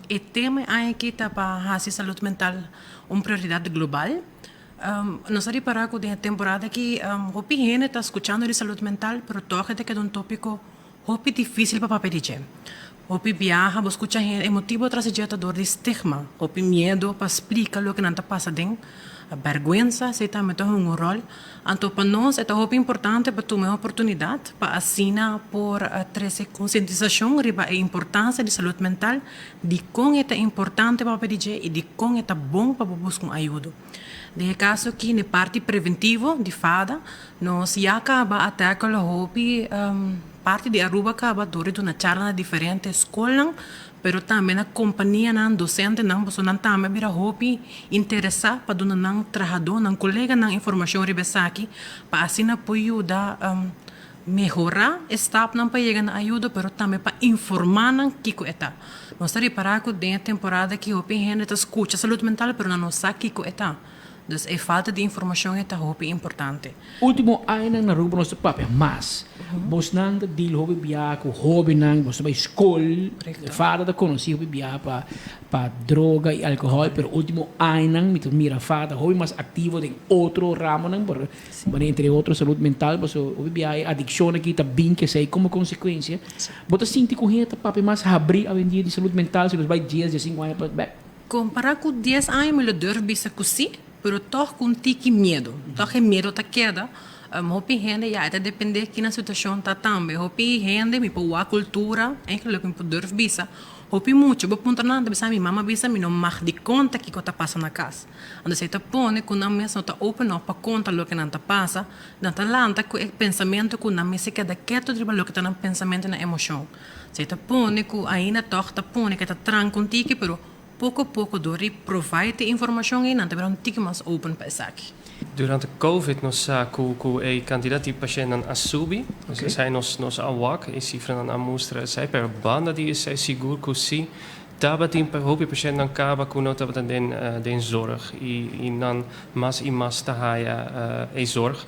o tema aqui está para a saúde mental uma prioridade global. Nós reparamos que na temporada que o gente está escutando de saúde mental, mas toca que é um tópico muito difícil para pedir. Hopi viaja, vos escucha gente, é motivo trajetória de estigma, hopi medo para explicar o que não está passando, a vergonha, se também tem um rol. Então, para nós, é muito importante para tomar a oportunidade para assinar por trazer conscientização sobre a importância de saúde mental, de como é importante para pedir e de como é bom para buscar ajuda. De caso que na parte preventiva de fada, nós já acaba até com o hobby parte de Aruba acaba durante uma charla diferente escola, pero também na companhia na docente não você não também vira hobby interessar para dona não trabalhador não colega não informação ribesaki para assim apoio ajudar melhorar staff não para chegar na ajuda, pero também para informar não que está. Nós reparar que dentro da temporada que o gente escuta saúde mental, pero não sabe que está. Dus a falta de informação é muito importante. Último ano na Aruba nós papel, mas vos não deal hobby biar com hobby não, vos vai escola, fora da conhecer hobby biar para droga e álcool, pero último ano me mira fada hobby mais ativo em outro ramo não, por entre outros saúde mental, vos hobby biar adicção aqui tá bem que sei como consequência. Bota sinti com gente papel mais abrir a vendia de saúde mental, se vos vai dias de 5 anos para comparar com 10 anos, me lo durve se così. Pero toch com tique medo. Toch é medo da queda. Hopi gente já até depender que na situação tá também. Hopi gente me pôr a cultura, é que me poder bisa. Hopi muito, vou pontar nada, bisa minha mama bisa me não mar de conta que tá passando na casa. Ando se tá pone com a mesa tá open up para conta lo que não tá passa, não tá lanta com o pensamento com a mesa que da quieto de lo que tá no pensamento na emoção. Se tá pone com ainda toch tá pone que tá tranco contigo, pero pouco a pouco door provide informação e não também um tique mais open para isso aqui. Durante COVID nós com a quantidade de pacientes a subir, okay. Sai nos awak e cifra na amostra sai per banda die sai seguro que sim, taba tem hoop paciënten dan kaba kuno taba den zorg e dan mas e mas ta haya e zorg.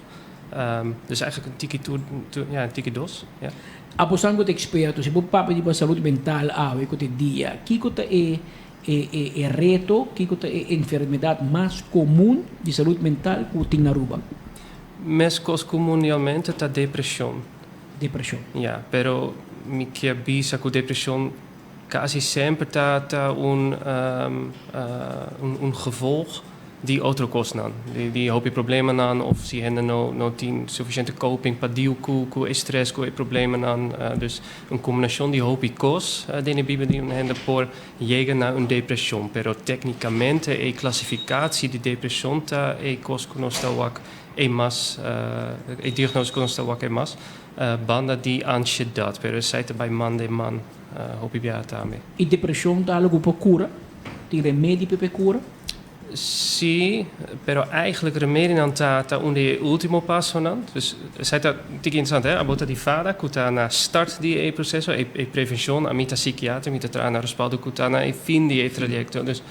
Dus eigenlijk een tiki dos. Ja. Aposango de experto, se você papo de saúde mental ao dia, que cota é reto, que é a enfermidade mais comum de saúde mental que tem na Aruba? Mais comumente é a depressão. Depressão. Ja, pero mi que bisa que depressão quase sempre tá gevolg die outro kosten die hoop je problemen aan of ze hebben no sufficiënte coping para deal com stress com problemen aan dus een combinatie die hoop je kost die bibi die hebben por llegar na een depressão pero tecnicamente a classificatie de depressão ta a kost conosta wak e mas a diagnose conosta wak e mas banda die ansiedade pero saite bij man de man hoop je ja também e depressão tá algo para cura tem remédio para cura. Sì, però eigenlijk remedio non ta unde ultimo passo non. Dus sai ta tig interessant hè, abota di fada kutana start di processo e prevenzione a mita psichiatra, mita trana respaldo kutana e fin di trajecto. Dus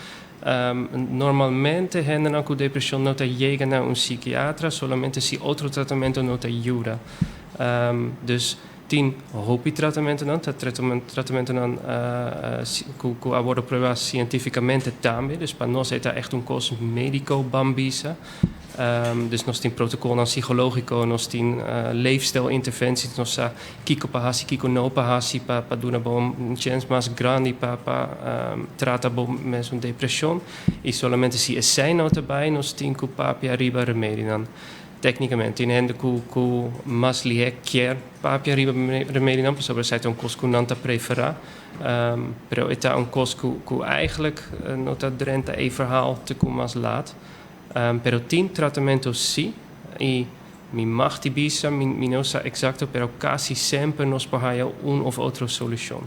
normalmente hanno anche depressione nota llega na un psichiatra, solamente si altro trattamento nota aiuta. Dus 10 hopi trattamento non, trattamento non cu abordo provas cientificamente também, dus para nós é echt um curso médico bambisa. Dus nós tem protocolo non psicológico, nós tem leefstijlinterventies, nós kiko pahasi, kiko no pahasi para doen bom chance mais grande para tratar bom mesmo depressão e solamente se é nota bij nós tem cu papia riba remédio tecnicamente in hende cu mas liek kier papia riba remédio non sobre site un cosco nanta prefera pero eta un cosco cu eigenlijk nota drenta e verhaal te cum mas laat pero 10 trattamento sì e mi machti bisa mi non sa exacto pero quasi sempre nos pahaya un of otro solution.